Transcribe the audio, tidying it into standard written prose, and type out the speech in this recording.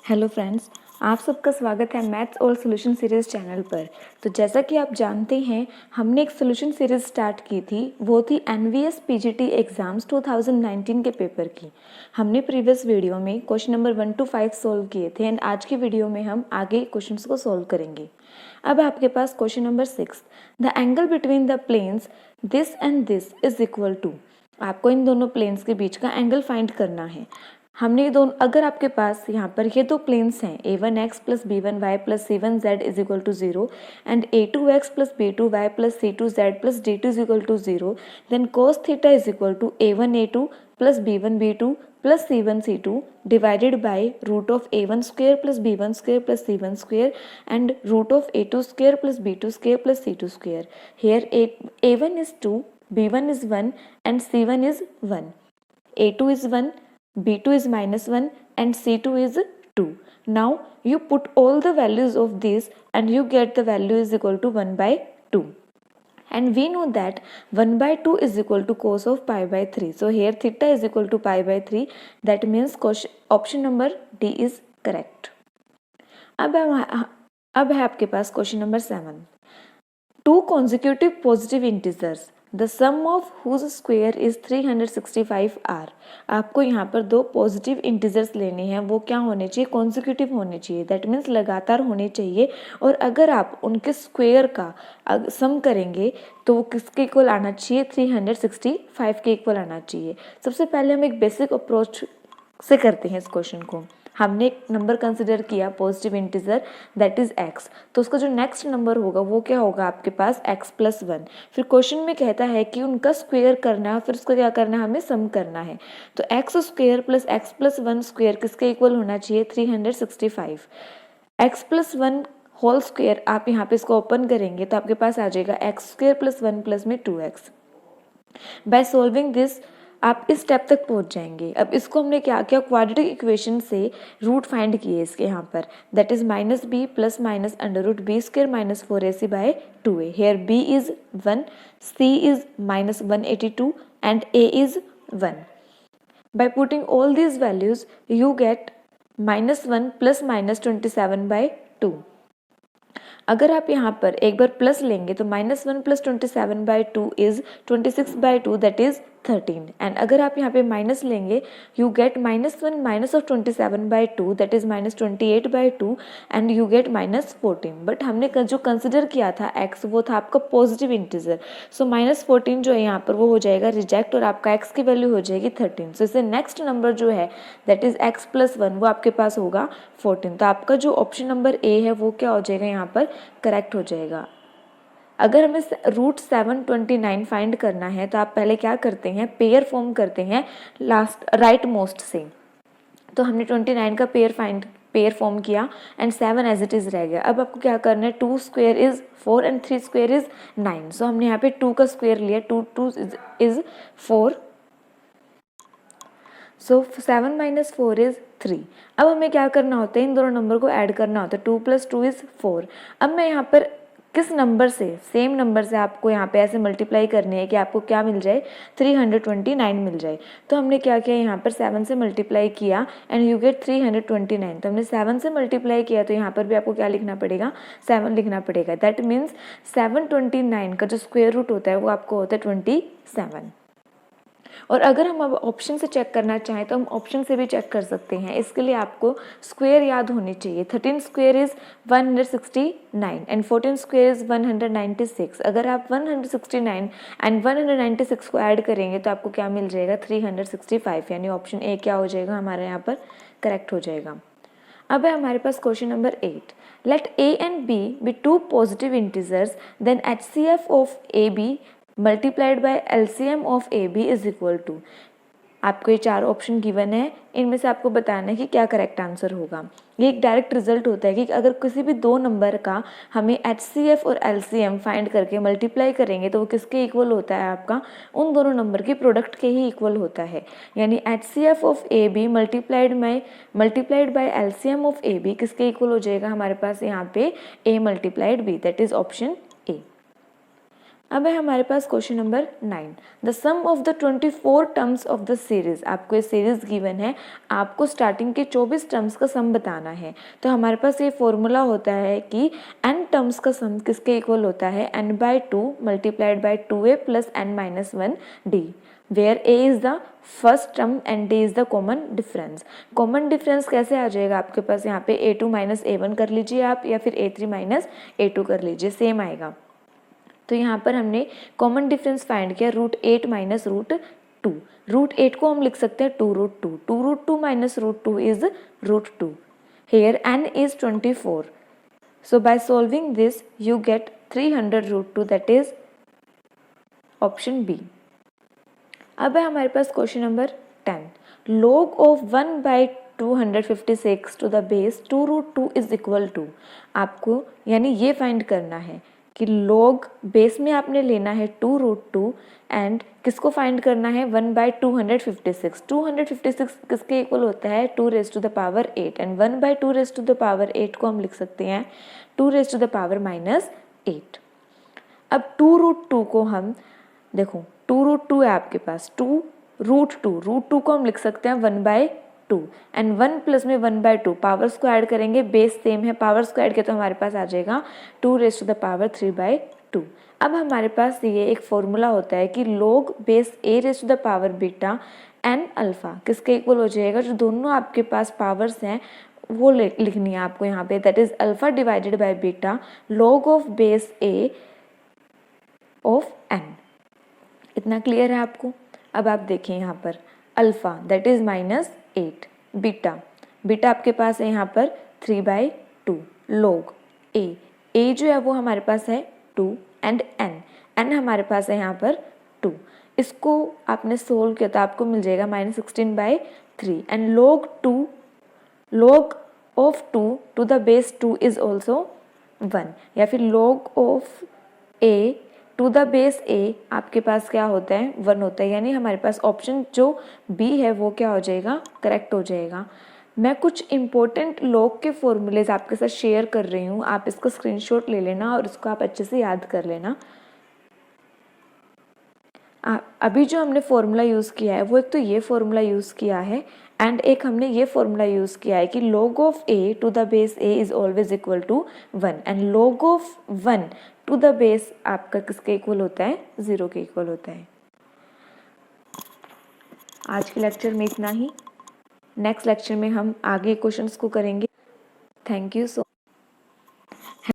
Hello friends, आप सबका स्वागत है मैथ्स और सॉल्यूशन सीरीज़ चैनल पर। तो जैसा कि आप जानते हैं, हमने एक सॉल्यूशन सीरीज़ स्टार्ट की थी, वो थी एनवीएस पीजीटी एग्ज़ाम्स 2019 के पेपर की। हमने प्रीवियस वीडियो में क्वेश्चन नंबर 1 to 5 सोल्व किए थे एंड आज की वीडियो में हम आगे क्वेश्चंस को सोल्व करेंगे। अब आपके पास question number 6, the angle between the planes this and this is equal to. आपको इन दोनों प्लेन्स के बीच का एंगल फाइंड करना है। हमने दोनों, अगर आपके पास यहाँ पर ये दो प्लेन्स हैं a1x plus b1y plus c1z is equal to 0 and a2x plus b2y plus c2z plus d2 is equal to 0, then cos theta is equal to a1a2 plus b1b2 plus c1c2 divided by root of a1 square plus b1 square plus c1 square and root of a2 square plus b2 square plus c2 square. Here a1 is 2, b1 is 1 and c1 is 1, a2 is 1, b2 is -1 and c2 is 2. Now you put all the values of these and you get the value is equal to 1 by 2. And we know that 1 by 2 is equal to cos of pi by 3. So here theta is equal to pi by 3. That means option number D is correct. अब है आपके पास question number 7. Two consecutive positive integers the sum of whose square is 365 are. आपको यहाँ पर दो positive integers लेने हैं, वो क्या होने चाहिए, कॉन्सिक्यूटिव होने चाहिए, दैट मीन्स लगातार होने चाहिए। और अगर आप उनके स्क्वायर का सम करेंगे तो वो किसके इक्वल आना चाहिए, 365 के इक्वल आना चाहिए। सबसे पहले हम एक बेसिक अप्रोच से करते हैं इस क्वेश्चन को। हमने एक नंबर कंसिडर किया positive integer that is x, तो उसका जो नेक्स्ट नंबर होगा वो क्या होगा आपके पास x प्लस 1। फिर क्वेश्चन में कहता है कि उनका स्क्वायर करना है, फिर उसको क्या करना है, हमें सम करना है। तो x square plus x plus 1 square किसके इक्वल होना चाहिए, 365। x प्लस 1 होल स्क्वायर, आप यहाँ पे इसको ओपन करेंगे तो आपके पास आ जाएगा x स्क्वायर प्लस 1 प्लस में 2x। बाय सॉल्विंग दिस आप इस स्टेप तक पहुंच जाएंगे। अब इसको हमने क्या किया, क्वाड्रेटिक इक्वेशन से रूट फाइंड किए इसके यहाँ पर, that is -b plus minus under root B square minus 4ac by 2a। Here b is 1, c is -182 and a is 1। By putting all these values you get -1 plus -27 by 2। अगर आप यहाँ पर एक बार plus लेंगे तो -1 plus 27 by 2 is 26 by 2 that is 13। And अगर आप यहाँ पे माइनस लेंगे you get -1 minus of 27 by 2 that is -28 by 2 and you get -14। But हमने जो कंसिडर किया था x वो था आपका पॉजिटिव इंटीजर, सो -14 जो है यहाँ पर वो हो जाएगा रिजेक्ट और आपका x की वैल्यू हो जाएगी 13। सो इससे नेक्स्ट नंबर जो है दैट इज x प्लस 1 वो आपके पास होगा 14। तो आपका जो ऑप्शन नंबर ए है वो क्या हो जाएगा यहाँ पर करेक्ट हो जाएगा। अगर हमें रूट 729 फाइंड करना है तो आप पहले क्या करते हैं, पेयर फॉर्म करते हैं लास्ट राइट मोस्ट से। तो हमने 29 का पेयर फॉर्म किया एंड 7 एज इट इज रह गया। अब आपको क्या करना है, 2 square is 4 and 3 square is 9। सो हमने यहाँ पे 2 का स्क्वायर लिया, 2 इज 4, सो 7 माइनस 4 इज 3। अब हमें क्या करना होता है, इन दोनों नंबर को ऐड करना होता है, 2 प्लस 2 इज 4। अब मैं यहाँ पर किस नंबर से, सेम नंबर से आपको यहाँ पे ऐसे मल्टीप्लाई करनी है कि आपको क्या मिल जाए, 329 मिल जाए। तो हमने क्या किया, यहाँ पर 7 से मल्टीप्लाई किया एंड यू गेट 329। तो हमने 7 से मल्टीप्लाई किया तो यहाँ पर भी आपको क्या लिखना पड़ेगा, 7 लिखना पड़ेगा। दैट मीन्स 729 का जो स्क्वायर रूट होता है वो आपको होता है 27। और अगर हम अब ऑप्शन से चेक करना चाहें तो हम ऑप्शन से भी चेक कर सकते हैं। इसके लिए आपको स्क्वायर याद होने चाहिए। 13 square is 169 and 14 square is 196। अगर आप 169 एंड 196 को ऐड करेंगे तो आपको क्या मिल जाएगा, 365, यानी ऑप्शन ए क्या हो जाएगा हमारे यहाँ पर करेक्ट हो जाएगा। अब है हमारे पास question number 8, let a and b be two positive integers then HCF of AB multiplied by LCM of AB is equal to. आपको ये 4 ऑप्शन गिवन है, इनमें से आपको बताना है कि क्या करेक्ट आंसर होगा। ये एक डायरेक्ट रिजल्ट होता है कि अगर किसी भी दो नंबर का हमें HCF और LCM फाइंड करके मल्टीप्लाई करेंगे तो वो किसके इक्वल होता है, आपका उन दोनों नंबर की प्रोडक्ट के ही इक्वल होता है। यानी HCF of AB multiplied by LCM of AB किसके इक्वल हो जाएगा हमारे पास यहाँ पे A multiplied B, that is option A. अब है हमारे पास question number 9, the sum of the 24 terms of the series. आपको ये सीरीज गिवन है, आपको स्टार्टिंग के 24 टर्म्स का सम बताना है। तो हमारे पास ये फॉर्मूला होता है कि n टर्म्स का सम किसके इक्वल होता है, n/2 multiplied by 2a plus n-1d, where a is the first term and d is the common difference. Common difference कैसे आ जाएगा आपके पास, यहाँ पे a2 माइनस a1 कर लीजिए आप, या फिर a3 माइनस a2 कर लीजिए, सेम आएगा। तो यहाँ पर हमने कॉमन डिफरेंस फाइंड किया √8 माइनस √2। √8 को हम लिख सकते हैं 2√2, 2√2 minus √2 is √2। Here n is 24. So by solving this you get 300√2, that is option B. अब है हमारे पास question number 10, log of 1/256 to the base 2√2 is equal to. आपको यानी ये फाइंड करना है कि log बेस में आपने लेना है 2√2 एंड किसको फाइंड करना है 1/256। 256 किसके इक्वल होता है 2 raise to the power 8 and 1/2 raise to the power 8 को हम लिख सकते हैं 2 रेज़ टू द पावर -8। अब 2√2 को हम देखो 2√2 है आपके पास, 2√2 को हम लिख सकते हैं 1/2 एंड 1 प्लस में 1/2 पावर्स को ऐड करेंगे, बेस सेम है, पावर्स को ऐड किया तो हमारे पास आ जाएगा 2 रेज़ टू द पावर 3/2। अब हमारे पास ये एक फॉर्मूला होता है कि log base a raise to the power beta and alpha किसके इक्वल हो जाएगा, जो दोनों आपके पास पावर्स हैं वो लिखनी है आपको यहाँ पे, that is alpha divided by beta log of base a of n। इतना क्लियर है आपको। अब आप देखें यहाँ पर अल्फा दैट इज -8, बीटा आपके पास है यहाँ पर 3/2, log a जो है वो हमारे पास है 2 एंड n हमारे पास है यहाँ पर 2। इसको आपने सोल्व किया तो आपको मिल जाएगा -16/3 and log of 2 to the base 2 is also 1, या फिर log of a to the base a आपके पास क्या होता है 1 होता है, यानी हमारे पास ऑप्शन जो B है वो क्या हो जाएगा, करेक्ट हो जाएगा। मैं कुछ इंपॉर्टेंट log के फॉर्मूलेज आपके साथ शेयर कर रही हूँ, आप इसको स्क्रीनशॉट ले लेना और इसको आप अच्छे से याद कर लेना। अभी जो हमने फॉर्मूला यूज़ किया है वो एक तो ये फॉर्मूला यूज़ किया है एंड एक हमने ये फॉर्मूला यूज़ किया है कि log of a to the base a is always equal to 1 and log of 1 to the base आपका किसके इक्वल होता है, 0 के इक्वल होता है। आज के लेक्चर में इतना ही, नेक्स्ट लेक्चर में हम आगे क्वेश्चंस को करेंगे। Thank you so